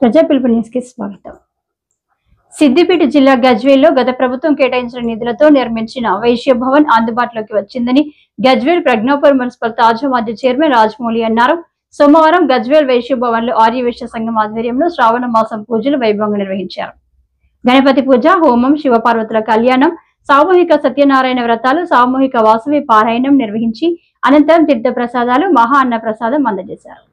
ప్రజా పిలుపు న్యూస్ కి స్వాగతం. సిద్దిపేట జిల్లా గజ్వేల్లో గత ప్రభుత్వం కేటాయించిన నిధులతో నిర్మించిన వైశ్య భవన్ అందుబాటులోకి వచ్చిందని గజ్వేల్ ప్రజ్ఞాపూర్ మున్సిపల్ తాజా మాజీ చైర్మన్ రాజమౌళి అన్నారు. సోమవారం గజ్వేల్ వైశ్య భవన్ లో ఆర్యవైశ్య సంఘం ఆధ్వర్యంలో శ్రావణ మాసం పూజలు వైభవంగా నిర్వహించారు. గణపతి పూజ, హోమం, శివపార్వతుల కళ్యాణం, సామూహిక సత్యనారాయణ వ్రతాలు, సామూహిక వాసవి పారాయణం నిర్వహించి అనంతరం తీర్థ ప్రసాదాలు, మహా అన్న ప్రసాదం అందజేశారు.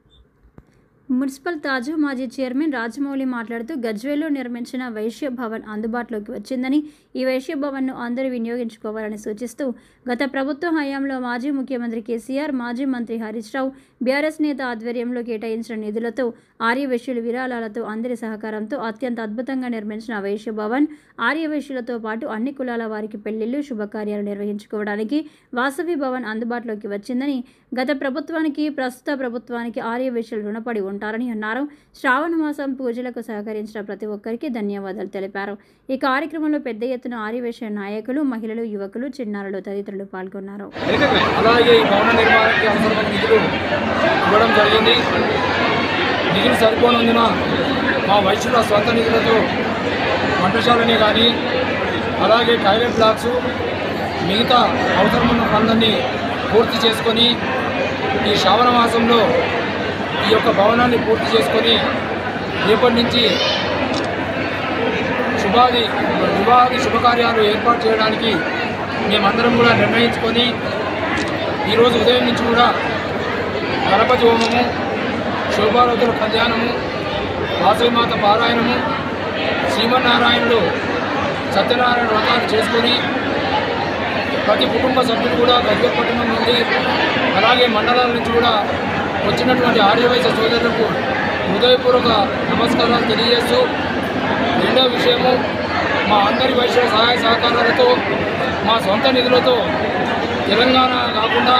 మున్సిపల్ తాజా మాజీ చైర్మన్ రాజమౌళి మాట్లాడుతూ గజ్వేల్లో నిర్మించిన వైశ్య భవన్ అందుబాటులోకి వచ్చిందని, ఈ వైశ్య భవన్ను అందరూ వినియోగించుకోవాలని సూచిస్తూ గత ప్రభుత్వ హయాంలో మాజీ ముఖ్యమంత్రి కేసీఆర్, మాజీ మంత్రి హరీష్ రావు, బీఆర్ఎస్ నేత ఆధ్వర్యంలో కేటాయించిన నిధులతో ఆర్యవైశ్యుల విరాళాలతో అందరి సహకారంతో అత్యంత అద్భుతంగా నిర్మించిన వైశ్య భవన్ ఆర్యవైశ్యులతో పాటు అన్ని కులాల వారికి పెళ్లిళ్లు, శుభకార్యాలు నిర్వహించుకోవడానికి వాసవి భవన్ అందుబాటులోకి వచ్చిందని, గత ప్రభుత్వానికి ప్రస్తుత ప్రభుత్వానికి ఆర్యవైశ్యులు రుణపడి ఉంటారని అన్నారు. శ్రావణ మాసం పూజలకు సహకరించిన ప్రతి ఒక్కరికి ధన్యవాదాలు తెలిపారు. ఈ కార్యక్రమంలో పెద్ద ఎత్తున ఆర్యవైశ్య నాయకులు, మహిళలు, యువకులు, చిన్నారులు తదితరులు పాల్గొన్నారు. అలాగే ఈ భవన నిర్మాణానికి అవసరమైన నిధులు ఇవ్వడం జరిగింది. నిధులు సరిపోనందున మా వైశ్యుల సొంత నిధులతో వంటశాలని కానీ, అలాగే టాయిలెట్ బ్లాక్స్, మిగతా అవసరమైన పనులన్నీ పూర్తి చేసుకొని ఈ శ్రావణ మాసంలో ఈ యొక్క భవనాన్ని పూర్తి చేసుకొని రేపటి నుంచి వివాహాది శుభకార్యాలు ఏర్పాటు చేయడానికి మేమందరం కూడా నిర్ణయించుకొని ఈరోజు ఉదయం నుంచి కూడా గణపతి హోమము, శివపార్వతుల కళ్యాణము, వాసవిమాత పారాయణము, శ్రీమన్నారాయణుడు సత్యనారాయణ వ్రతాలు చేసుకొని ప్రతి కుటుంబ సభ్యులు కూడా గజ్వేల్ పట్టణం నుండి అలాగే మండలాల నుంచి కూడా వచ్చినటువంటి ఆర్యవైశ్య సోదరులకు హృదయపూర్వక నమస్కారాలు తెలియజేస్తూ, రెండో విషయము మా అందరి వైశ్యుల సహాయ సహకారాలతో మా సొంత నిధులతో తెలంగాణ కాకుండా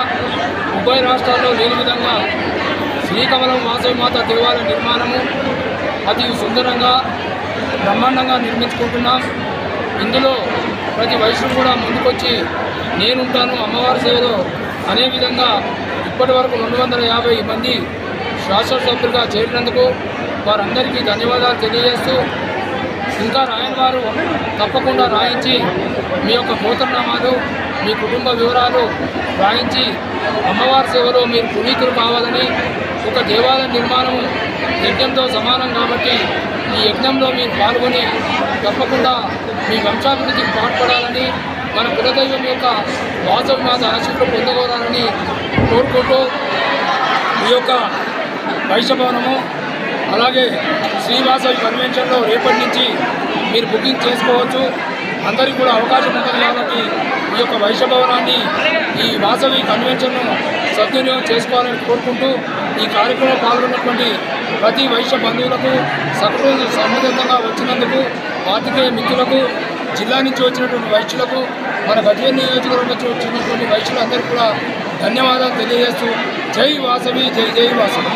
ఉభయ రాష్ట్రాల్లో లేని విధంగా శ్రీకమలం వాసవిమాత దేవాలయ నిర్మాణము అతి సుందరంగా బ్రహ్మాండంగా నిర్మించుకుంటున్నాం. ఇందులో ప్రతి వైశ్యుడు కూడా ముందుకొచ్చి నేనుంటాను అమ్మవారి సేవలో అనే విధంగా ఇప్పటి వరకు 250 మంది శాసనసభ్యులుగా చేరినందుకు వారందరికీ ధన్యవాదాలు తెలియజేస్తూ, ఇంకా రాయని వారు తప్పకుండా రాయించి మీ యొక్క గోత్రనామాలు, మీ కుటుంబ వివరాలు రాయించి అమ్మవారి సేవలో మీరు పునీతులు కావాలని, ఒక దేవాలయ నిర్మాణము యజ్ఞంతో సమానం కాబట్టి ఈ యజ్ఞంలో మీరు పాల్గొని తప్పకుండా మీ వంశాభివృద్ధికి పాటుపడాలని, మన కులదైవం యొక్క వాసవిమాత ఆశీస్సులు పొందగోరాలని కోరుకుంటూ ఈ యొక్క వైశ్య భవనము అలాగే శ్రీవాసవి కన్వెన్షన్లో రేపటి నుంచి మీరు బుకింగ్ చేసుకోవచ్చు. అందరికీ కూడా అవకాశం ఉంటుంది కాబట్టి ఈ యొక్క వైశ్య భవనాన్ని, ఈ వాసవి కన్వెన్షన్ను సద్వినియోగం చేసుకోవాలని కోరుకుంటూ ఈ కార్యక్రమంలో పాల్గొన్నటువంటి ప్రతి వైశ్య బంధువులకు, సముద్రంగా వచ్చినందుకు, పాతికేయ మిత్రులకు, జిల్లా నుంచి వచ్చినటువంటి వైశ్యులకు, మన గజ్వేల్ నియోజకవర్గం నుంచి వచ్చినటువంటి వైశ్యులందరికీ కూడా ధన్యవాదాలు తెలియజేస్తూ జై వాసవి, జై జై వాసవి.